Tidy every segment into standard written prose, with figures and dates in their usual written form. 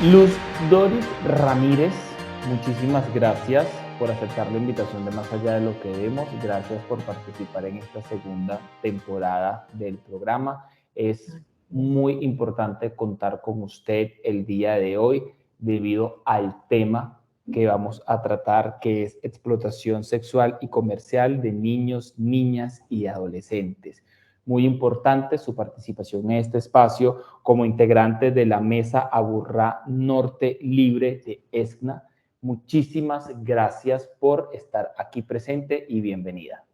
Luz Doris Ramírez, muchísimas gracias por aceptar la invitación de Más Allá de lo que Vemos. Gracias por participar en esta segunda temporada del programa. Es muy importante contar con usted el día de hoy debido al tema que vamos a tratar, que es explotación sexual y comercial de niños, niñas y adolescentes. Muy importante su participación en este espacio como integrante de la Mesa Aburrá Norte Libre de ESNA. Muchísimas gracias por estar aquí presente y bienvenida.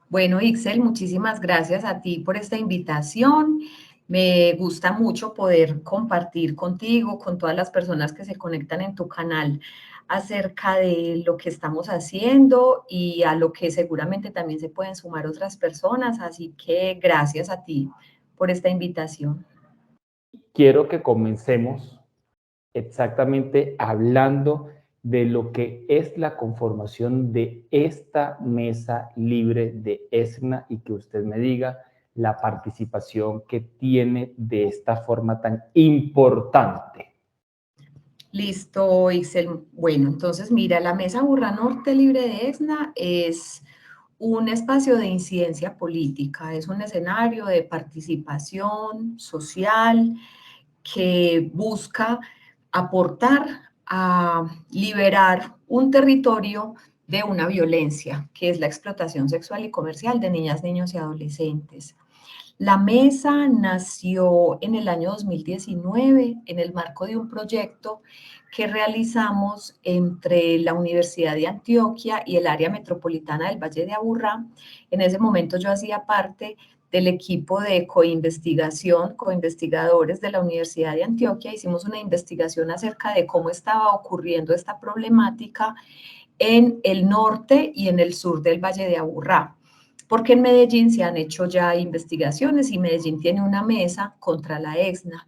Bueno, Ixel, muchísimas gracias a ti por esta invitación. Me gusta mucho poder compartir contigo, con todas las personas que se conectan en tu canal acerca de lo que estamos haciendo y a lo que seguramente también se pueden sumar otras personas. Así que gracias a ti por esta invitación. Quiero que comencemos exactamente hablando de lo que es la conformación de esta mesa libre de ESNA y que usted me diga la participación que tiene de esta forma tan importante. Listo, Ixel. Bueno, entonces mira, la Mesa Aburrá Norte Libre de ESNA es un espacio de incidencia política, es un escenario de participación social que busca aportar a liberar un territorio de una violencia, que es la explotación sexual y comercial de niñas, niños y adolescentes. La mesa nació en el año 2019 en el marco de un proyecto que realizamos entre la Universidad de Antioquia y el área metropolitana del Valle de Aburrá. En ese momento yo hacía parte del equipo de coinvestigación, coinvestigadores de la Universidad de Antioquia. Hicimos una investigación acerca de cómo estaba ocurriendo esta problemática en el norte y en el sur del Valle de Aburrá, porque en Medellín se han hecho ya investigaciones y Medellín tiene una mesa contra la EXNA.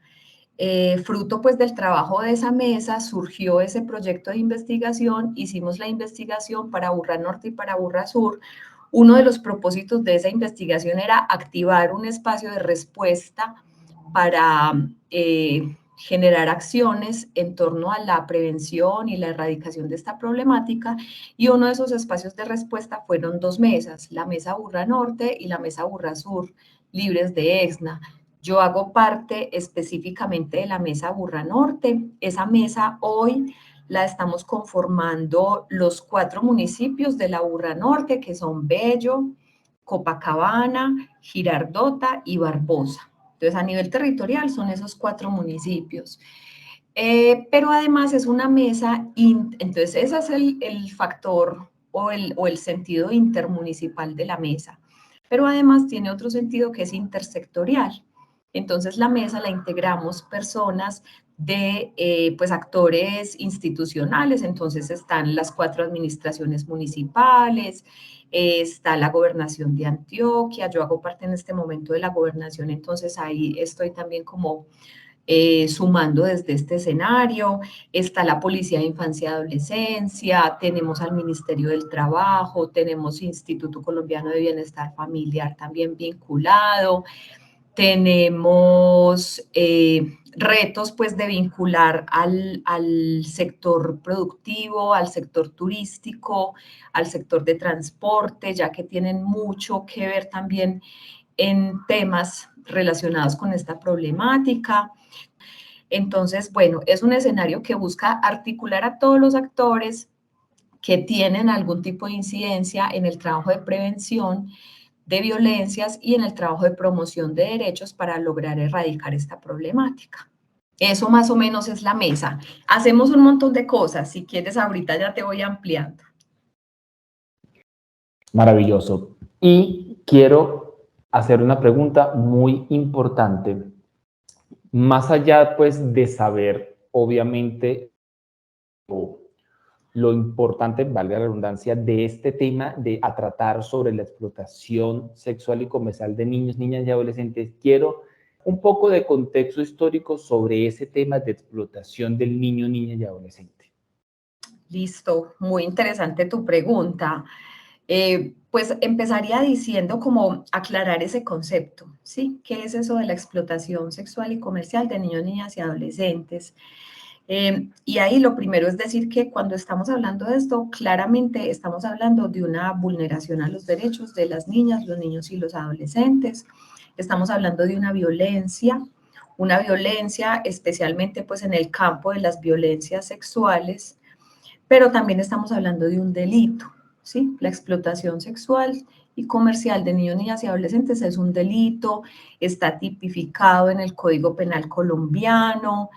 Fruto pues del trabajo de esa mesa surgió ese proyecto de investigación, hicimos la investigación para Aburrá Norte y para Aburrá Sur. Uno de los propósitos de esa investigación era activar un espacio de respuesta para generar acciones en torno a la prevención y la erradicación de esta problemática, y uno de esos espacios de respuesta fueron dos mesas, la Mesa Aburrá Norte y la Mesa Aburrá Sur, libres de EXNA. Yo hago parte específicamente de la Mesa Aburrá Norte. Esa mesa hoy la estamos conformando los 4 municipios de la Aburrá Norte, que son Bello, Copacabana, Girardota y Barbosa. Entonces, a nivel territorial son esos 4 municipios. Pero además es una mesa, entonces ese es el factor o el sentido intermunicipal de la mesa. Pero además tiene otro sentido que es intersectorial. Entonces la mesa la integramos personas de pues actores institucionales, entonces están las 4 administraciones municipales, está la gobernación de Antioquia, yo hago parte en este momento de la gobernación, entonces ahí estoy también como sumando desde este escenario. Está la Policía de Infancia y Adolescencia, tenemos al Ministerio del Trabajo, tenemos Instituto Colombiano de Bienestar Familiar también vinculado, tenemos retos pues de vincular al sector productivo, al sector turístico, al sector de transporte, ya que tienen mucho que ver también en temas relacionados con esta problemática. Entonces, bueno, es un escenario que busca articular a todos los actores que tienen algún tipo de incidencia en el trabajo de prevención de violencias y en el trabajo de promoción de derechos para lograr erradicar esta problemática. Eso más o menos es la mesa. Hacemos un montón de cosas. Si quieres, ahorita ya te voy ampliando. Maravilloso. Y quiero hacer una pregunta muy importante. Más allá, pues, de saber, obviamente, lo importante, valga la redundancia, de este tema a tratar sobre la explotación sexual y comercial de niños, niñas y adolescentes, quiero un poco de contexto histórico sobre ese tema de explotación del niño, niña y adolescente. Listo, muy interesante tu pregunta. Pues empezaría diciendo como aclarar ese concepto, ¿sí? ¿Qué es eso de la explotación sexual y comercial de niños, niñas y adolescentes? Y ahí lo primero es decir que cuando estamos hablando de esto, claramente estamos hablando de una vulneración a los derechos de las niñas, los niños y los adolescentes. Estamos hablando de una violencia especialmente pues en el campo de las violencias sexuales, pero también estamos hablando de un delito, ¿sí? La explotación sexual y comercial de niños, niñas y adolescentes es un delito, está tipificado en el Código Penal colombiano.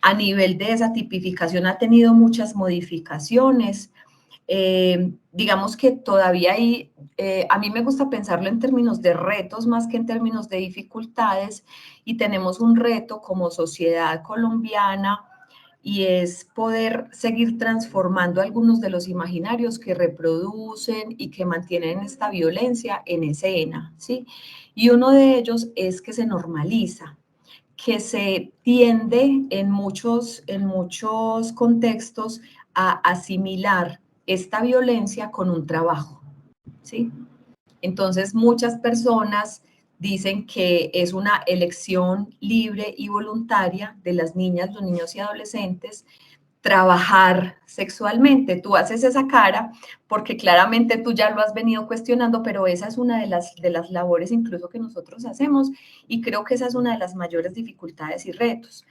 A nivel de esa tipificación ha tenido muchas modificaciones. Digamos que todavía hay, a mí me gusta pensarlo en términos de retos más que en términos de dificultades, y tenemos un reto como sociedad colombiana, y es poder seguir transformando algunos de los imaginarios que reproducen y que mantienen esta violencia en escena, ¿sí? Y uno de ellos es que se normaliza, que se tiende en muchos contextos a asimilar esta violencia con un trabajo, ¿sí? Entonces, muchas personas dicen que es una elección libre y voluntaria de las niñas, los niños y adolescentes trabajar sexualmente. Tú haces esa cara porque claramente tú ya lo has venido cuestionando, pero esa es una de las labores incluso que nosotros hacemos, y creo que esa es una de las mayores dificultades y retos.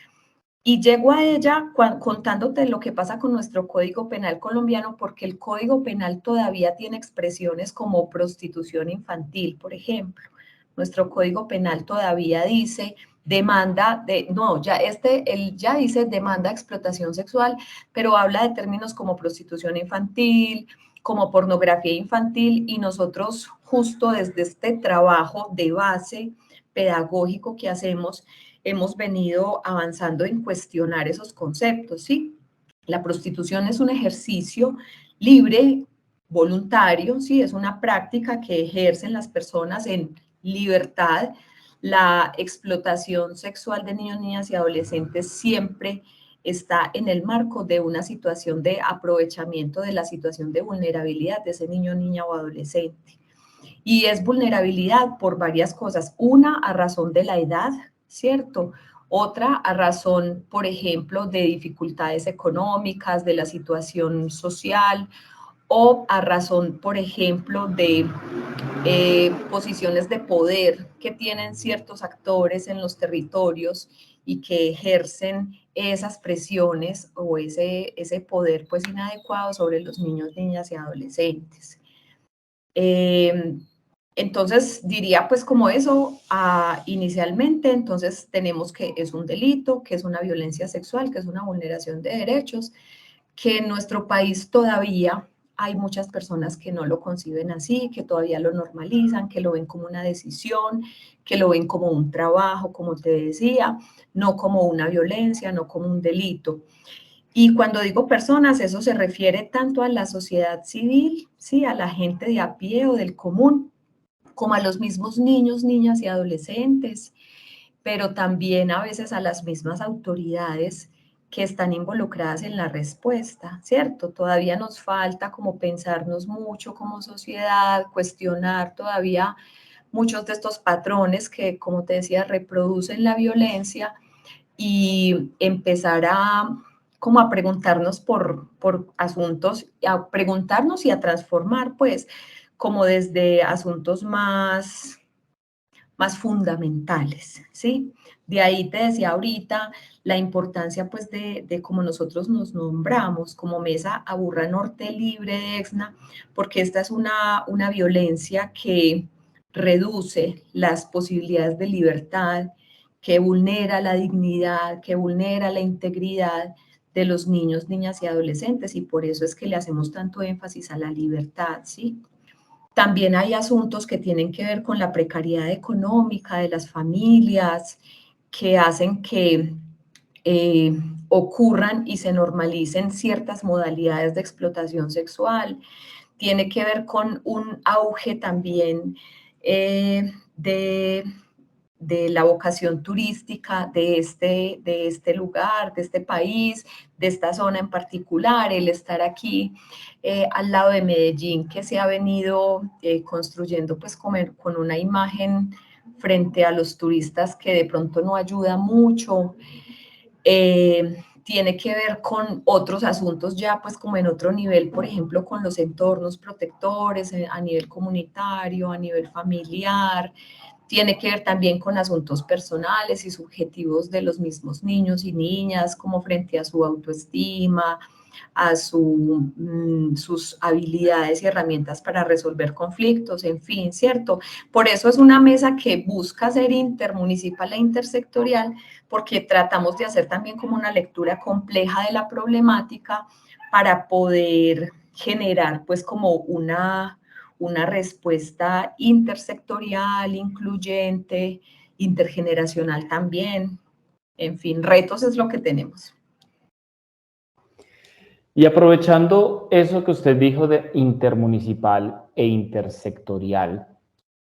Y llego a ella contándote lo que pasa con nuestro Código Penal colombiano, porque el Código Penal todavía tiene expresiones como prostitución infantil, por ejemplo. Nuestro Código Penal todavía dice demanda de, no, ya él ya dice demanda de explotación sexual, pero habla de términos como prostitución infantil, como pornografía infantil, y nosotros justo desde este trabajo de base pedagógico que hacemos, hemos venido avanzando en cuestionar esos conceptos, ¿sí? La prostitución es un ejercicio libre, voluntario, ¿sí? Es una práctica que ejercen las personas en libertad. La explotación sexual de niños, niñas y adolescentes siempre está en el marco de una situación de aprovechamiento de la situación de vulnerabilidad de ese niño, niña o adolescente. Y es vulnerabilidad por varias cosas. Una, a razón de la edad, ¿cierto? Otra, a razón, por ejemplo, de dificultades económicas, de la situación social, o a razón, por ejemplo, de posiciones de poder que tienen ciertos actores en los territorios y que ejercen esas presiones o ese poder pues inadecuado sobre los niños, niñas y adolescentes. Eh, entonces diría pues como eso, inicialmente, entonces tenemos que es un delito, que es una violencia sexual, que es una vulneración de derechos, que en nuestro país todavía hay muchas personas que no lo conciben así, que todavía lo normalizan, que lo ven como una decisión, que lo ven como un trabajo, como te decía, no como una violencia, no como un delito. Y cuando digo personas, eso se refiere tanto a la sociedad civil, ¿sí? A la gente de a pie o del común, como a los mismos niños, niñas y adolescentes, pero también a veces a las mismas autoridades que están involucradas en la respuesta, ¿cierto? Todavía nos falta como pensarnos mucho como sociedad, cuestionar todavía muchos de estos patrones que, como te decía, reproducen la violencia, y empezar a como a preguntarnos por asuntos, a preguntarnos y a transformar, pues, como desde asuntos más fundamentales, ¿sí? De ahí te decía ahorita la importancia, pues, de cómo nosotros nos nombramos como Mesa Aburra Norte Libre de Exna, porque esta es una violencia que reduce las posibilidades de libertad, que vulnera la dignidad, que vulnera la integridad de los niños, niñas y adolescentes, y por eso es que le hacemos tanto énfasis a la libertad, ¿sí? También hay asuntos que tienen que ver con la precariedad económica de las familias, que hacen que eh, ocurran y se normalicen ciertas modalidades de explotación sexual. Tiene que ver con un auge también de de la vocación turística de este lugar, de este país, de esta zona en particular, el estar aquí al lado de Medellín, que se ha venido construyendo pues con una imagen frente a los turistas que de pronto no ayuda mucho. Tiene que ver con otros asuntos ya pues como en otro nivel, por ejemplo, con los entornos protectores a nivel comunitario, a nivel familiar. Tiene que ver también con asuntos personales y subjetivos de los mismos niños y niñas, como frente a su autoestima, a sus habilidades y herramientas para resolver conflictos, en fin, ¿cierto? Por eso es una mesa que busca ser intermunicipal e intersectorial, porque tratamos de hacer también como una lectura compleja de la problemática para poder generar pues como una respuesta intersectorial, incluyente, intergeneracional también. En fin, retos es lo que tenemos. Y aprovechando eso que usted dijo de intermunicipal e intersectorial,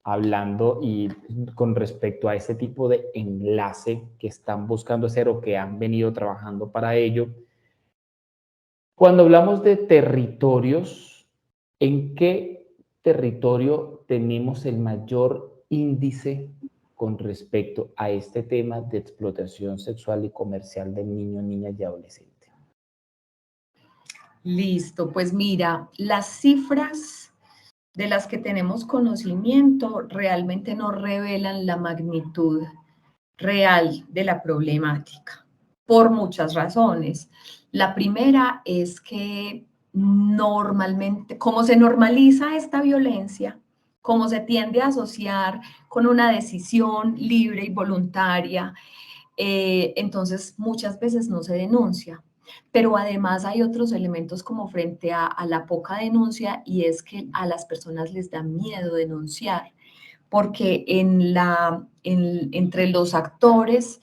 hablando y con respecto a ese tipo de enlace que están buscando hacer o que han venido trabajando para ello, cuando hablamos de territorios, ¿en qué territorio tenemos el mayor índice con respecto a este tema de explotación sexual y comercial de niños, niñas y adolescentes? Listo, pues mira, las cifras de las que tenemos conocimiento realmente no revelan la magnitud real de la problemática, por muchas razones. La primera es que normalmente, como se normaliza esta violencia, como se tiende a asociar con una decisión libre y voluntaria, entonces muchas veces no se denuncia. Pero además hay otros elementos como frente a la poca denuncia, y es que a las personas les da miedo denunciar, porque entre los actores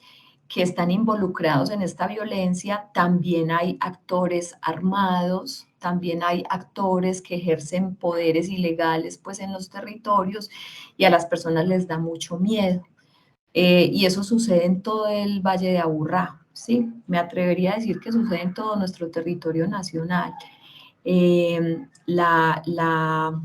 que están involucrados en esta violencia, también hay actores armados, también hay actores que ejercen poderes ilegales pues en los territorios, y a las personas les da mucho miedo. Y eso sucede en todo el Valle de Aburrá, ¿sí? Me atrevería a decir que sucede en todo nuestro territorio nacional. La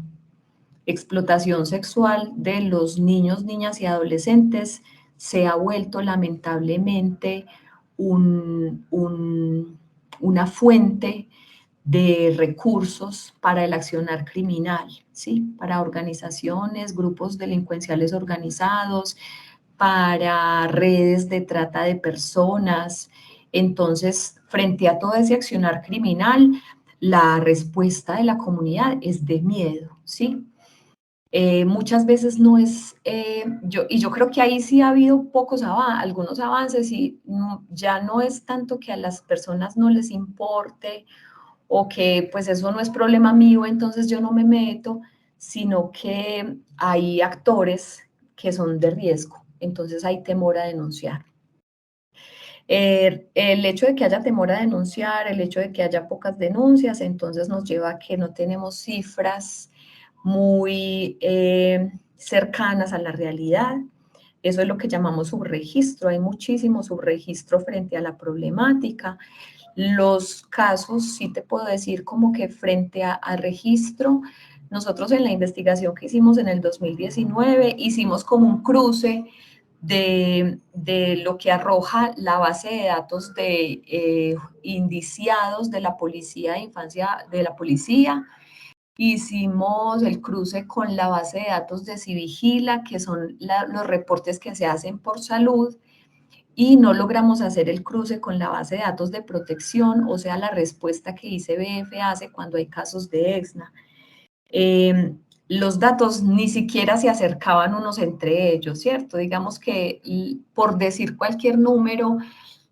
explotación sexual de los niños, niñas y adolescentes se ha vuelto lamentablemente una fuente de recursos para el accionar criminal, ¿sí? Para organizaciones, grupos delincuenciales organizados, para redes de trata de personas. Entonces, frente a todo ese accionar criminal, la respuesta de la comunidad es de miedo, ¿sí? Muchas veces no es, yo creo que ahí sí ha habido algunos avances, y ya no es tanto que a las personas no les importe o que pues eso no es problema mío, entonces yo no me meto, sino que hay actores que son de riesgo, entonces hay temor a denunciar. El hecho de que haya temor a denunciar, el hecho de que haya pocas denuncias, entonces nos lleva a que no tenemos cifras muy cercanas a la realidad. Eso es lo que llamamos subregistro. Hay muchísimo subregistro frente a la problemática. Los casos, sí te puedo decir como que frente a registro, nosotros en la investigación que hicimos en el 2019 hicimos como un cruce de lo que arroja la base de datos de indiciados de la policía de infancia, de la policía. Hicimos el cruce con la base de datos de Civigila, que son los reportes que se hacen por salud, y no logramos hacer el cruce con la base de datos de protección, o sea, la respuesta que ICBF hace cuando hay casos de EXNA. Los datos ni siquiera se acercaban unos entre ellos, ¿cierto? Digamos que, por decir cualquier número,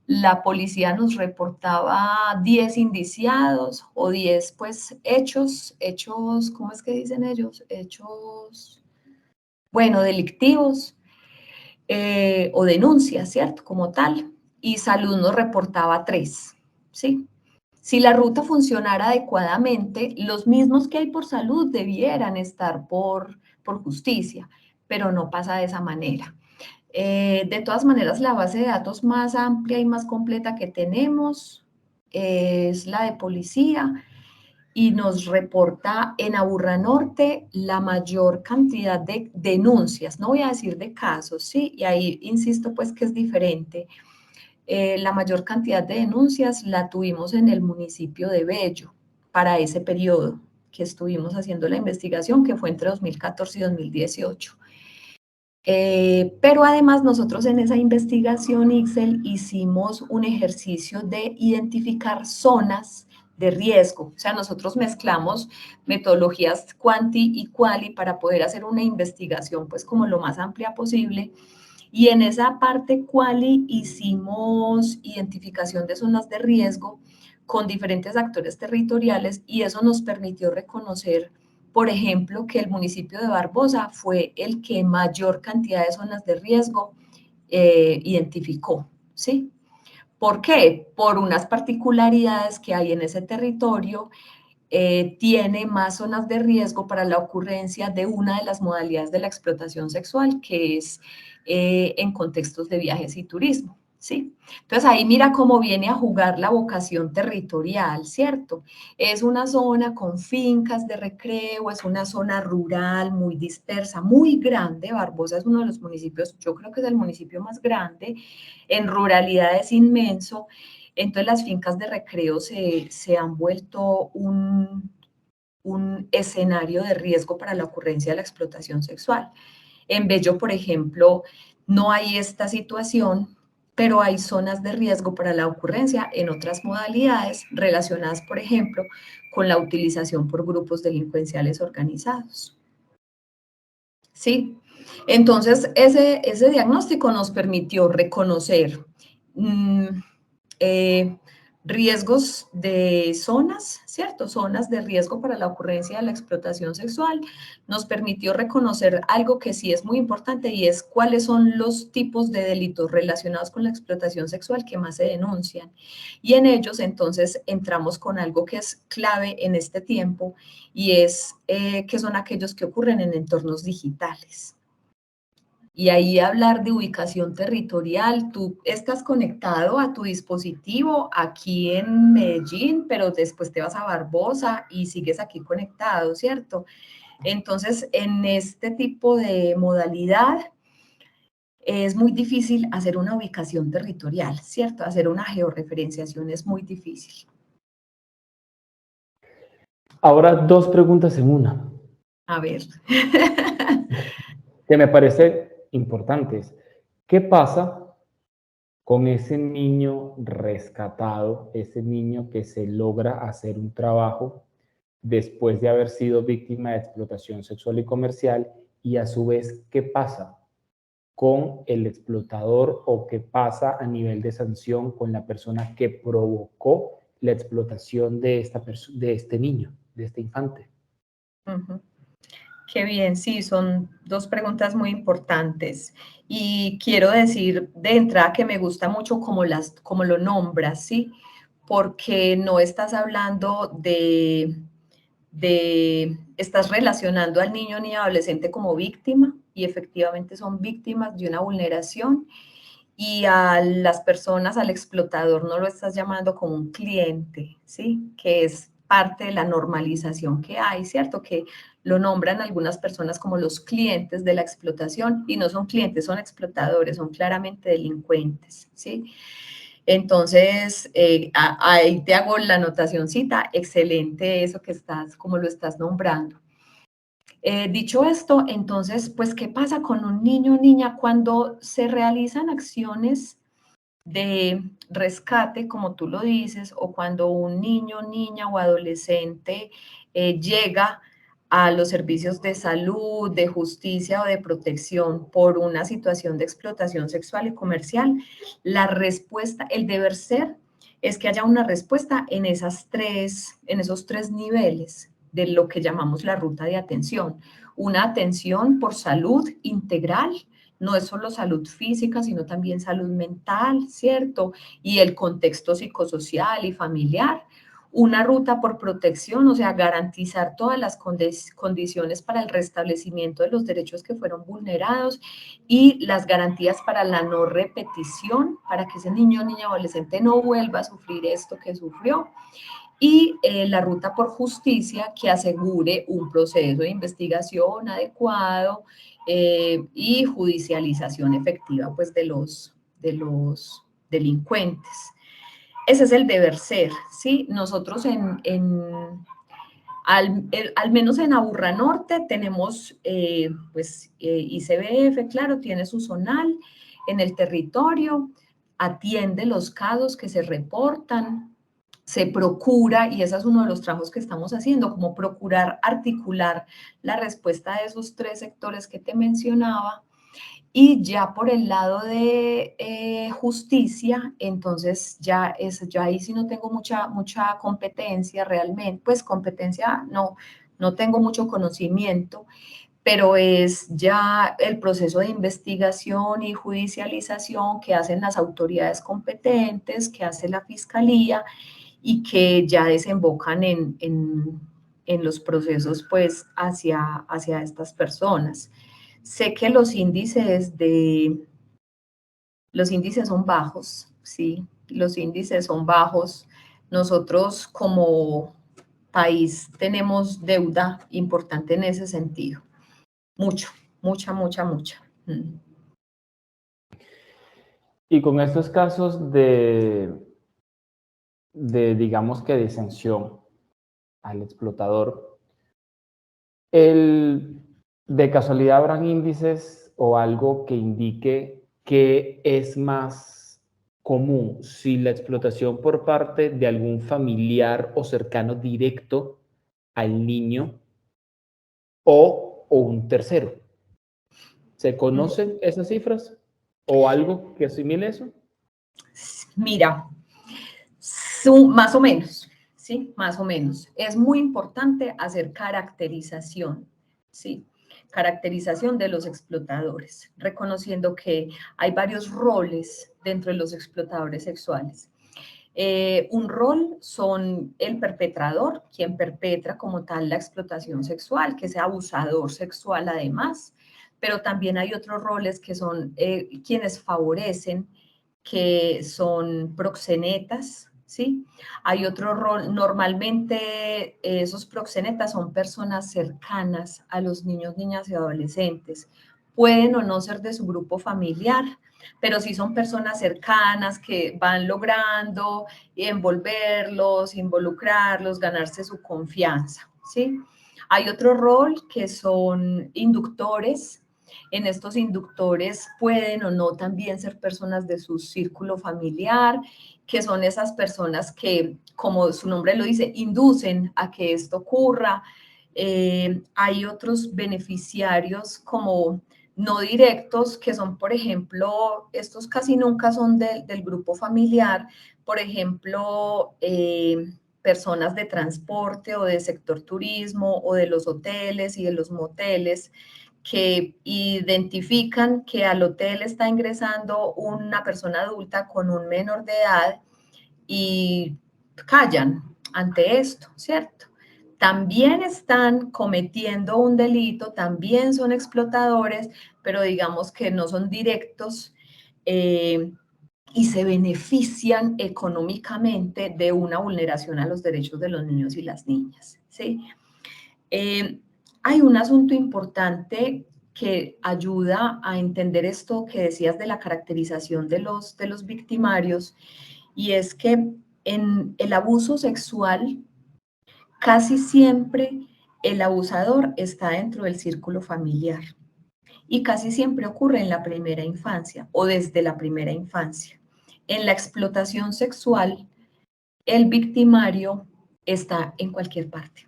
la policía nos reportaba 10 indiciados o 10, pues, hechos, ¿cómo es que dicen ellos? Hechos, bueno, delictivos, o denuncias, ¿cierto? Como tal. Y salud nos reportaba 3, ¿sí? Si la ruta funcionara adecuadamente, los mismos que hay por salud debieran estar por justicia, pero no pasa de esa manera. De todas maneras, la base de datos más amplia y más completa que tenemos es la de policía y nos reporta en Aburrá Norte la mayor cantidad de denuncias, no voy a decir de casos, ¿sí? Y ahí insisto pues que es diferente. La mayor cantidad de denuncias la tuvimos en el municipio de Bello para ese periodo que estuvimos haciendo la investigación, que fue entre 2014 y 2018. Pero además nosotros en esa investigación, Ixel, hicimos un ejercicio de identificar zonas de riesgo. O sea, nosotros mezclamos metodologías quanti y quali para poder hacer una investigación pues como lo más amplia posible. Y en esa parte quali hicimos identificación de zonas de riesgo con diferentes actores territoriales y eso nos permitió reconocer, por ejemplo, que el municipio de Barbosa fue el que mayor cantidad de zonas de riesgo identificó, ¿sí? ¿Por qué? Por unas particularidades que hay en ese territorio, tiene más zonas de riesgo para la ocurrencia de una de las modalidades de la explotación sexual, que es en contextos de viajes y turismo, ¿sí? Entonces ahí mira cómo viene a jugar la vocación territorial, ¿cierto? Es una zona con fincas de recreo, es una zona rural muy dispersa, muy grande. Barbosa es uno de los municipios, yo creo que es el municipio más grande, en ruralidad es inmenso. Entonces las fincas de recreo se han vuelto un escenario de riesgo para la ocurrencia de la explotación sexual. En Bello, por ejemplo, no hay esta situación, pero hay zonas de riesgo para la ocurrencia en otras modalidades relacionadas, por ejemplo, con la utilización por grupos delincuenciales organizados. Sí, entonces ese diagnóstico nos permitió reconocer eh, riesgos de zonas, ¿cierto? Zonas de riesgo para la ocurrencia de la explotación sexual. Nos permitió reconocer algo que sí es muy importante y es cuáles son los tipos de delitos relacionados con la explotación sexual que más se denuncian. Y en ellos entonces entramos con algo que es clave en este tiempo y es que son aquellos que ocurren en entornos digitales. Y ahí hablar de ubicación territorial, tú estás conectado a tu dispositivo aquí en Medellín, pero después te vas a Barbosa y sigues aquí conectado, ¿cierto? Entonces, en este tipo de modalidad es muy difícil hacer una ubicación territorial, ¿cierto? Hacer una georreferenciación es muy difícil. Ahora dos preguntas en una, A ver. que me parecen importantes. ¿Qué pasa con ese niño rescatado, ese niño que se logra hacer un trabajo después de haber sido víctima de explotación sexual y comercial? Y a su vez, ¿qué pasa con el explotador o qué pasa a nivel de sanción con la persona que provocó la explotación de, de este niño, de este infante? Uh-huh. Qué bien, sí, son dos preguntas muy importantes. Y quiero decir de entrada que me gusta mucho como lo nombras, ¿sí? Porque no estás hablando estás relacionando al niño ni adolescente como víctima, y efectivamente son víctimas de una vulneración, y a las personas, al explotador, no lo estás llamando como un cliente, ¿sí? Que es parte de la normalización que hay, ¿cierto? Que lo nombran algunas personas como los clientes de la explotación y no son clientes, son explotadores, son claramente delincuentes, ¿sí? Entonces, ahí te hago la anotacioncita, excelente eso que estás, como lo estás nombrando. Dicho esto, entonces, pues, ¿qué pasa con un niño o niña cuando se realizan acciones de rescate, como tú lo dices, o cuando un niño, niña o adolescente llega a los servicios de salud, de justicia o de protección por una situación de explotación sexual y comercial? La respuesta, el deber ser, es que haya una respuesta en esos tres niveles de lo que llamamos la ruta de atención. Una atención por salud integral, no es solo salud física, sino también salud mental, ¿cierto? Y el contexto psicosocial y familiar. una ruta por protección, o sea, garantizar todas las condiciones para el restablecimiento de los derechos que fueron vulnerados y las garantías para la no repetición, para que ese niño o niña adolescente no vuelva a sufrir esto que sufrió. Y la ruta por justicia que asegure un proceso de investigación adecuado y judicialización efectiva pues, de los delincuentes. Ese es el deber ser, ¿sí? Nosotros al menos en Aburrá Norte tenemos, ICBF, claro, tiene su zonal en el territorio, atiende los casos que se reportan, se procura, y ese es uno de los trabajos que estamos haciendo, como procurar articular la respuesta de esos 3 sectores que te mencionaba. Y ya por el lado de justicia, entonces ya ahí sí no tengo mucha competencia realmente, pues competencia no tengo mucho conocimiento, pero es ya el proceso de investigación y judicialización que hacen las autoridades competentes, que hace la fiscalía y que ya desembocan en los procesos pues hacia estas personas. Sé que los índices son bajos, sí, los índices son bajos. Nosotros como país tenemos deuda importante en ese sentido. Mucha. Y con estos casos digamos que de exención al explotador, de casualidad habrán índices o algo que indique que es más común, si la explotación por parte de algún familiar o cercano directo al niño o un tercero. ¿Se conocen esas cifras o algo que asimile eso? Mira, más o menos, ¿sí? Más o menos. Es muy importante hacer caracterización, ¿sí? Caracterización de los explotadores, reconociendo que hay varios roles dentro de los explotadores sexuales. Un rol son el perpetrador, quien perpetra como tal la explotación sexual, que es abusador sexual además, pero también hay otros roles que son quienes favorecen, que son proxenetas, ¿sí? Hay otro rol, normalmente esos proxenetas son personas cercanas a los niños, niñas y adolescentes. Pueden o no ser de su grupo familiar, pero sí son personas cercanas que van logrando envolverlos, involucrarlos, ganarse su confianza, ¿sí? Hay otro rol que son inductores. En estos inductores pueden o no también ser personas de su círculo familiar, que son esas personas que, como su nombre lo dice, inducen a que esto ocurra. Hay otros beneficiarios como no directos, que son, por ejemplo, estos casi nunca son del grupo familiar, por ejemplo, personas de transporte o de sector turismo o de los hoteles y de los moteles, que identifican que al hotel está ingresando una persona adulta con un menor de edad y callan ante esto, ¿cierto? También están cometiendo un delito, también son explotadores, pero digamos que no son directos y se benefician económicamente de una vulneración a los derechos de los niños y las niñas, ¿sí? Hay un asunto importante que ayuda a entender esto que decías de la caracterización de los victimarios, y es que en el abuso sexual casi siempre el abusador está dentro del círculo familiar y casi siempre ocurre en la primera infancia o desde la primera infancia. En la explotación sexual, el victimario está en cualquier parte,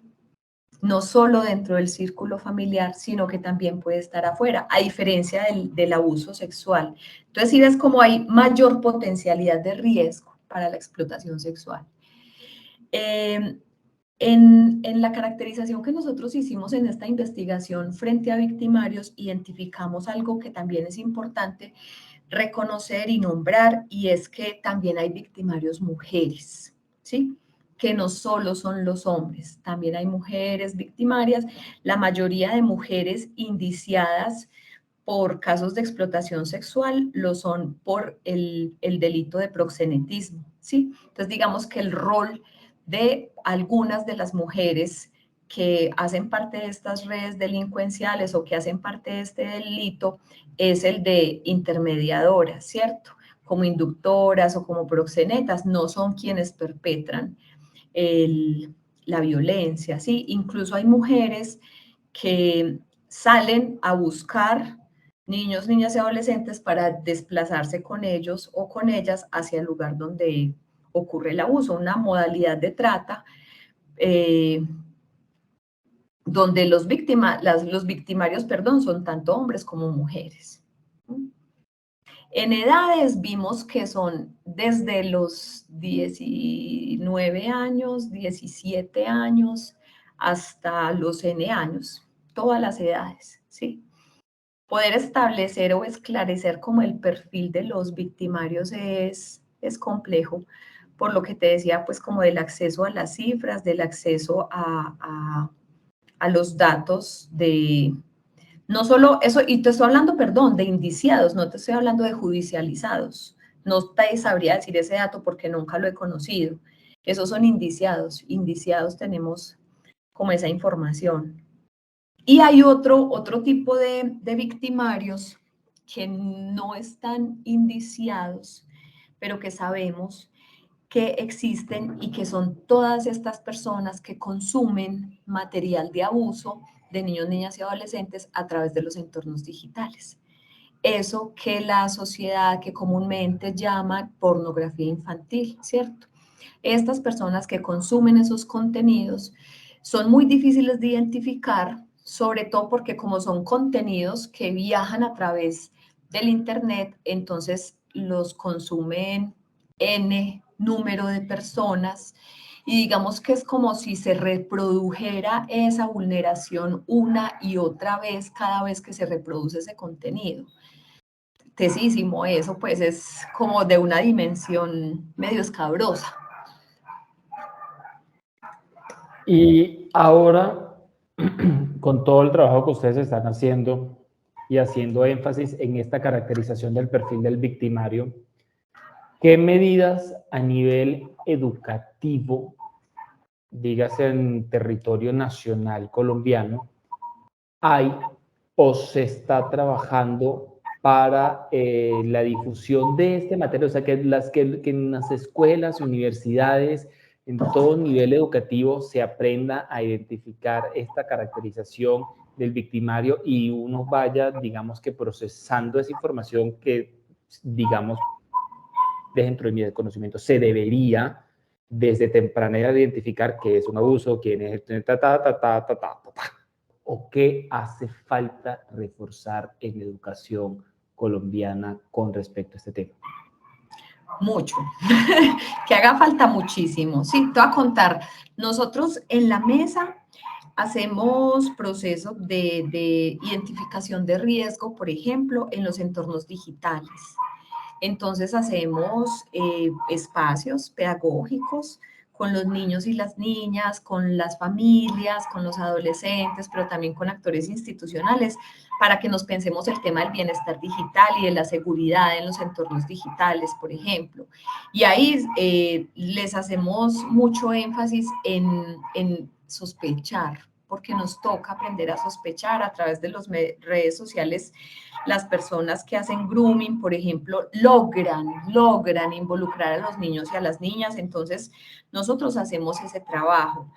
no solo dentro del círculo familiar, sino que también puede estar afuera, a diferencia del abuso sexual. Entonces, sí ves cómo hay mayor potencialidad de riesgo para la explotación sexual. En la caracterización que nosotros hicimos en esta investigación frente a victimarios, identificamos algo que también es importante reconocer y nombrar, y es que también hay victimarios mujeres, ¿sí? que no solo son los hombres, también hay mujeres victimarias, la mayoría de mujeres indiciadas por casos de explotación sexual lo son por el delito de proxenetismo, ¿sí? Entonces, digamos que el rol de algunas de las mujeres que hacen parte de estas redes delincuenciales o que hacen parte de este delito es el de intermediadoras, ¿cierto? Como inductoras o como proxenetas, no son quienes perpetran la violencia, ¿sí? Incluso hay mujeres que salen a buscar niños, niñas y adolescentes para desplazarse con ellos o con ellas hacia el lugar donde ocurre el abuso, una modalidad de trata eh, donde los victimarios, perdón, son tanto hombres como mujeres. En edades vimos que son desde los 19 años, 17 años, hasta los N años, todas las edades, ¿sí? Poder establecer o esclarecer como el perfil de los victimarios es complejo, por lo que te decía, pues como del acceso a las cifras, del acceso a los datos de, no solo eso, y te estoy hablando, perdón, de indiciados, no te estoy hablando de judicializados. No te sabría decir ese dato porque nunca lo he conocido. Esos son indiciados. Indiciados tenemos como esa información. Y hay otro tipo de victimarios que no están indiciados, pero que sabemos que existen y que son todas estas personas que consumen material de abuso de niños, niñas y adolescentes a través de los entornos digitales. Eso que la sociedad que comúnmente llama pornografía infantil, ¿cierto? Estas personas que consumen esos contenidos son muy difíciles de identificar, sobre todo porque como son contenidos que viajan a través del Internet, entonces los consumen N número de personas y digamos que es como si se reprodujera esa vulneración una y otra vez cada vez que se reproduce ese contenido. Tesísimo, eso pues es como de una dimensión medio escabrosa. Y ahora, con todo el trabajo que ustedes están haciendo y haciendo énfasis en esta caracterización del perfil del victimario, ¿qué medidas a nivel educativo, dígase en territorio nacional colombiano, hay o se está trabajando para la difusión de este material? O sea, que en las escuelas, universidades, en todo nivel educativo se aprenda a identificar esta caracterización del victimario y uno vaya, digamos que procesando esa información que, digamos, dentro de mi desconocimiento, se debería desde temprana edad identificar qué es un abuso, quién es o qué hace falta reforzar en la educación colombiana con respecto a este tema. Mucho, que haga falta muchísimo. Sí, te voy a contar. Nosotros en la mesa hacemos procesos de identificación de riesgo, por ejemplo, en los entornos digitales. Entonces hacemos espacios pedagógicos con los niños y las niñas, con las familias, con los adolescentes, pero también con actores institucionales, para que nos pensemos el tema del bienestar digital y de la seguridad en los entornos digitales, por ejemplo. Y ahí les hacemos mucho énfasis en sospechar, porque nos toca aprender a sospechar a través de las redes sociales. Las personas que hacen grooming, por ejemplo, logran involucrar a los niños y a las niñas. Entonces, nosotros hacemos ese trabajo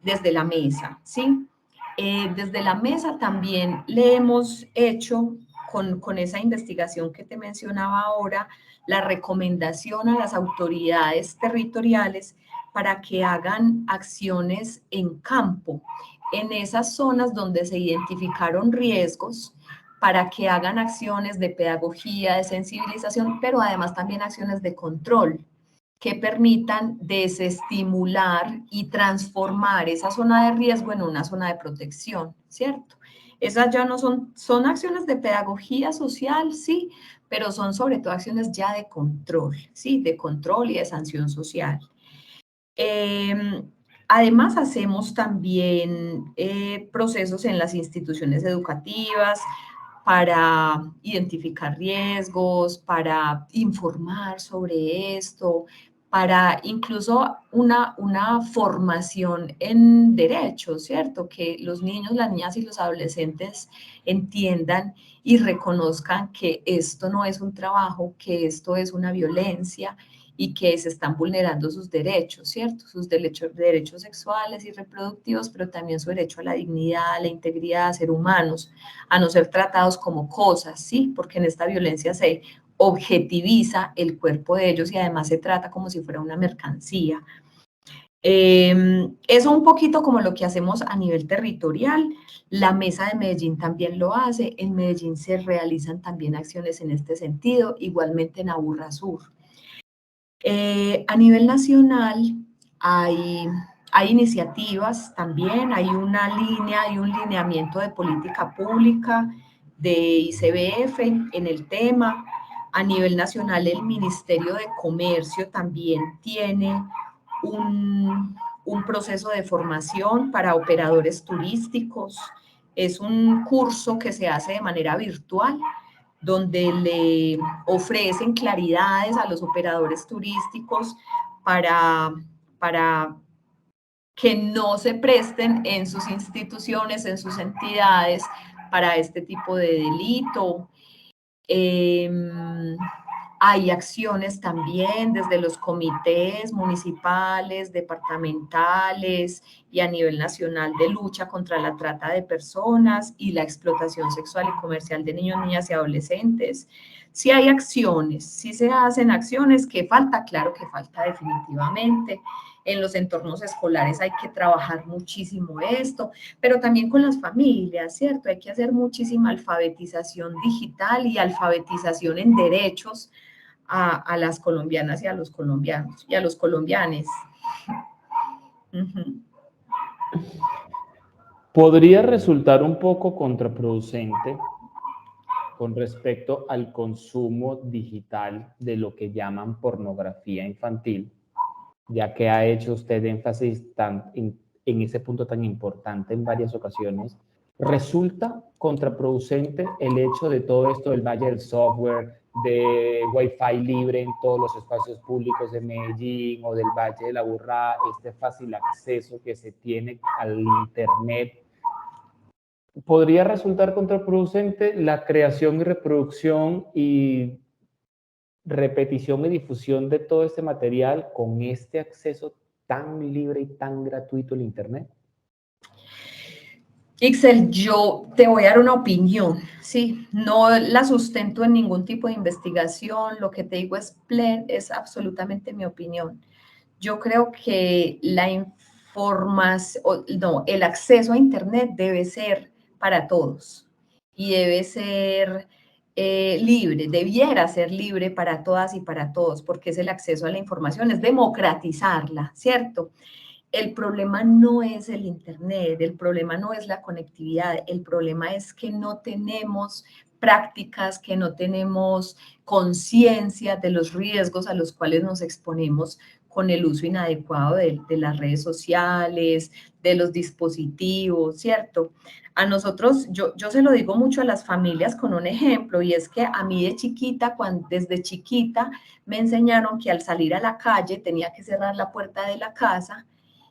desde la mesa, ¿sí? Desde la mesa también le hemos hecho, con esa investigación que te mencionaba ahora, la recomendación a las autoridades territoriales para que hagan acciones en campo, en esas zonas donde se identificaron riesgos, para que hagan acciones de pedagogía, de sensibilización, pero además también acciones de control que permitan desestimular y transformar esa zona de riesgo en una zona de protección, ¿cierto? Esas ya no son acciones de pedagogía social, sí, pero son sobre todo acciones ya de control, sí, de control y de sanción social. Además, hacemos también procesos en las instituciones educativas para identificar riesgos, para informar sobre esto, para incluso una formación en derechos, ¿cierto? Que los niños, las niñas y los adolescentes entiendan y reconozcan que esto no es un trabajo, que esto es una violencia y que se están vulnerando sus derechos, ¿cierto? Sus derechos sexuales y reproductivos, pero también su derecho a la dignidad, a la integridad, a ser humanos, a no ser tratados como cosas, ¿sí? Porque en esta violencia se objetiviza el cuerpo de ellos y además se trata como si fuera una mercancía. Eso un poquito como lo que hacemos a nivel territorial. La Mesa de Medellín también lo hace. En Medellín se realizan también acciones en este sentido, igualmente en Aburrá Sur. A nivel nacional hay iniciativas también, hay una línea, hay un lineamiento de política pública de ICBF en el tema. A nivel nacional, el Ministerio de Comercio también tiene un proceso de formación para operadores turísticos. Es un curso que se hace de manera virtual donde le ofrecen claridades a los operadores turísticos para que no se presten en sus instituciones, en sus entidades, para este tipo de delito. Hay acciones también desde los comités municipales, departamentales y a nivel nacional de lucha contra la trata de personas y la explotación sexual y comercial de niños, niñas y adolescentes. Sí hay acciones, sí se hacen acciones, que falta, claro que falta definitivamente. En los entornos escolares hay que trabajar muchísimo esto, pero también con las familias, ¿cierto? Hay que hacer muchísima alfabetización digital y alfabetización en derechos a las colombianas y a los colombianos y a los colombianes. Podría resultar un poco contraproducente con respecto al consumo digital de lo que llaman pornografía infantil, ya que ha hecho usted énfasis en ese punto tan importante en varias ocasiones. ¿Resulta contraproducente el hecho de todo esto del valle del software, de Wi-Fi libre en todos los espacios públicos de Medellín o del Valle de la Aburrá, este fácil acceso que se tiene al Internet? ¿Podría resultar contraproducente la creación y reproducción y repetición y difusión de todo este material con este acceso tan libre y tan gratuito al Internet? Ixel, yo te voy a dar una opinión, ¿sí? No la sustento en ningún tipo de investigación, lo que te digo es absolutamente mi opinión. Yo creo que la información, no, el acceso a Internet debe ser para todos y debe ser libre, debiera ser libre para todas y para todos, porque es el acceso a la información, es democratizarla, ¿cierto? El problema no es el Internet, el problema no es la conectividad, el problema es que no tenemos prácticas, que no tenemos conciencia de los riesgos a los cuales nos exponemos con el uso inadecuado de las redes sociales, de los dispositivos, ¿cierto? A nosotros, yo se lo digo mucho a las familias con un ejemplo, y es que a mí de chiquita, desde chiquita, me enseñaron que al salir a la calle tenía que cerrar la puerta de la casa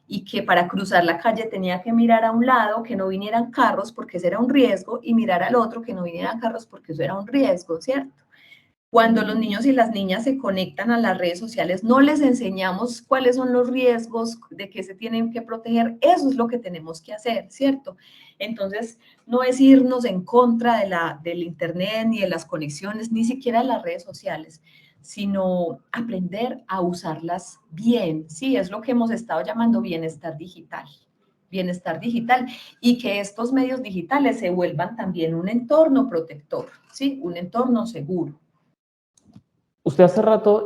y que para cruzar la calle tenía que mirar a un lado que no vinieran carros porque ese era un riesgo y mirar al otro que no vinieran carros porque eso era un riesgo, ¿cierto? Cuando los niños y las niñas se conectan a las redes sociales, no les enseñamos cuáles son los riesgos, de qué se tienen que proteger. Eso es lo que tenemos que hacer, ¿cierto? Entonces, no es irnos en contra del Internet, ni de las conexiones, ni siquiera de las redes sociales, sino aprender a usarlas bien. Sí, es lo que hemos estado llamando bienestar digital. Bienestar digital, y que estos medios digitales se vuelvan también un entorno protector, ¿sí? Un entorno seguro. Usted hace rato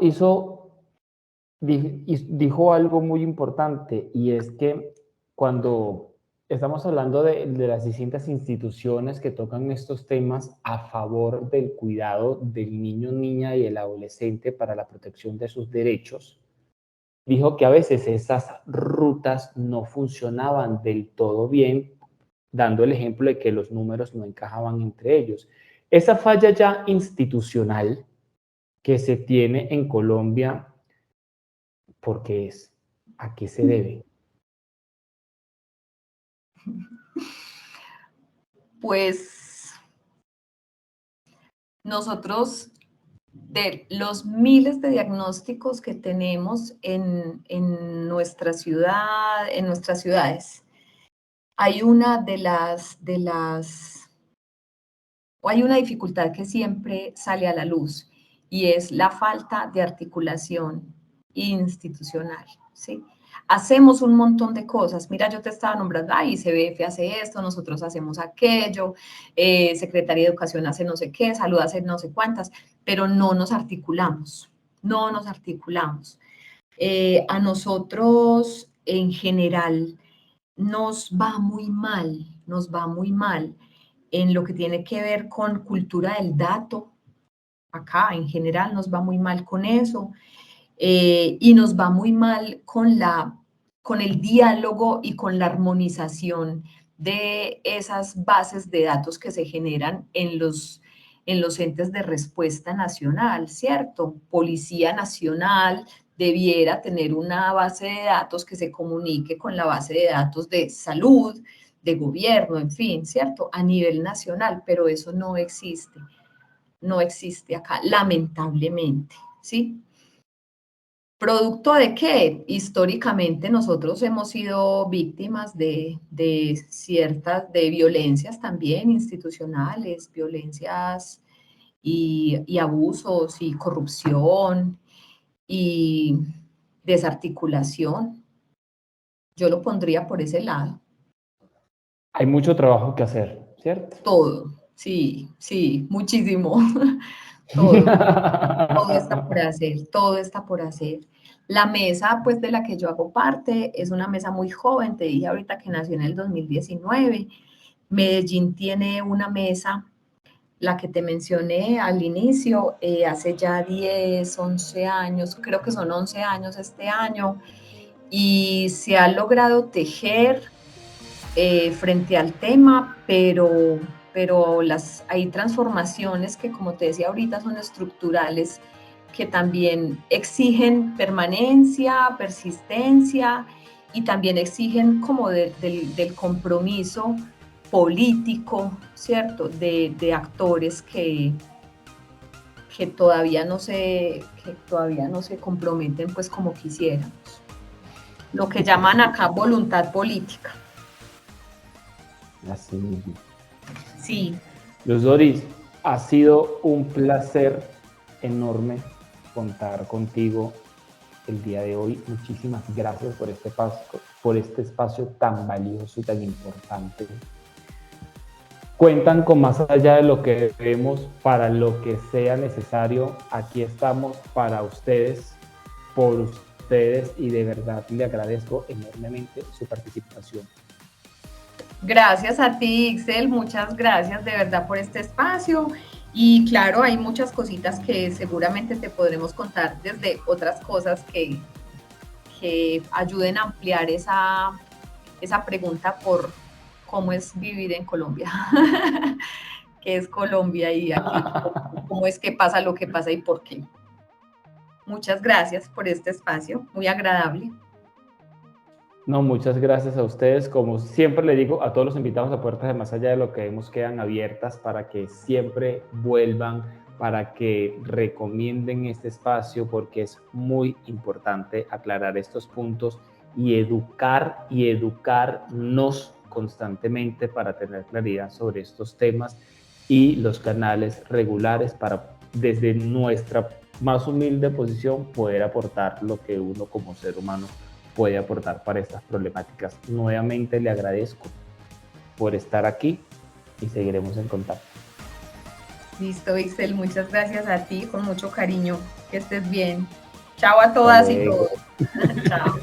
dijo algo muy importante, y es que cuando estamos hablando de las distintas instituciones que tocan estos temas a favor del cuidado del niño, niña y el adolescente para la protección de sus derechos, dijo que a veces esas rutas no funcionaban del todo bien, dando el ejemplo de que los números no encajaban entre ellos. Esa falla ya institucional que se tiene en Colombia, ¿por qué es? ¿A qué se debe? Pues nosotros, de los miles de diagnósticos que tenemos en nuestra ciudad, en nuestras ciudades, hay una o hay una dificultad que siempre sale a la luz y es la falta de articulación institucional, ¿sí? Hacemos un montón de cosas. Mira, yo te estaba nombrando, ICBF hace esto, nosotros hacemos aquello, Secretaría de Educación hace no sé qué, Salud hace no sé cuántas, pero no nos articulamos, no nos articulamos. A nosotros, en general, nos va muy mal, nos va muy mal en lo que tiene que ver con cultura del dato. Acá en general nos va muy mal con eso y nos va muy mal con el diálogo y con la armonización de esas bases de datos que se generan en los entes de respuesta nacional, ¿cierto? Policía Nacional debiera tener una base de datos que se comunique con la base de datos de salud, de gobierno, en fin, ¿cierto? A nivel nacional, pero eso no existe acá, lamentablemente, ¿sí? ¿Producto de qué? Históricamente nosotros hemos sido víctimas de violencias también institucionales, violencias y abusos y corrupción y desarticulación. Yo lo pondría por ese lado. Hay mucho trabajo que hacer, ¿cierto? Todo, sí, sí, muchísimo. Todo. Todo está por hacer, todo está por hacer. La mesa, pues, de la que yo hago parte es una mesa muy joven, te dije ahorita que nació en el 2019. Medellín tiene una mesa, la que te mencioné al inicio, hace ya 10, 11 años, creo que son 11 años este año, y se ha logrado tejer frente al tema, pero hay transformaciones que, como te decía ahorita, son estructurales, que también exigen permanencia, persistencia y también exigen como del compromiso político, ¿cierto? De actores que todavía no se comprometen pues como quisiéramos. Lo que llaman acá voluntad política. Así mismo. Sí. Luz Doris, ha sido un placer enorme contar contigo el día de hoy. Muchísimas gracias por este espacio tan valioso y tan importante. Cuentan con Más Allá de lo que vemos para lo que sea necesario. Aquí estamos para ustedes, por ustedes, y de verdad le agradezco enormemente su participación. Gracias a ti, Ixel, muchas gracias de verdad por este espacio. Y claro, hay muchas cositas que seguramente te podremos contar desde otras cosas que ayuden a ampliar esa pregunta por cómo es vivir en Colombia, qué es Colombia y aquí cómo es que pasa lo que pasa y por qué. Muchas gracias por este espacio, muy agradable. No, muchas gracias a ustedes. Como siempre le digo a todos los invitados, a puertas de Más Allá de lo que vemos quedan abiertas para que siempre vuelvan, para que recomienden este espacio, porque es muy importante aclarar estos puntos y educarnos constantemente para tener claridad sobre estos temas y los canales regulares para, desde nuestra más humilde posición, poder aportar lo que uno como ser humano puede aportar para estas problemáticas. Nuevamente le agradezco por estar aquí y seguiremos en contacto. Listo, Ixel, muchas gracias a ti, con mucho cariño, que estés bien. Chao a todas y todos. Chao.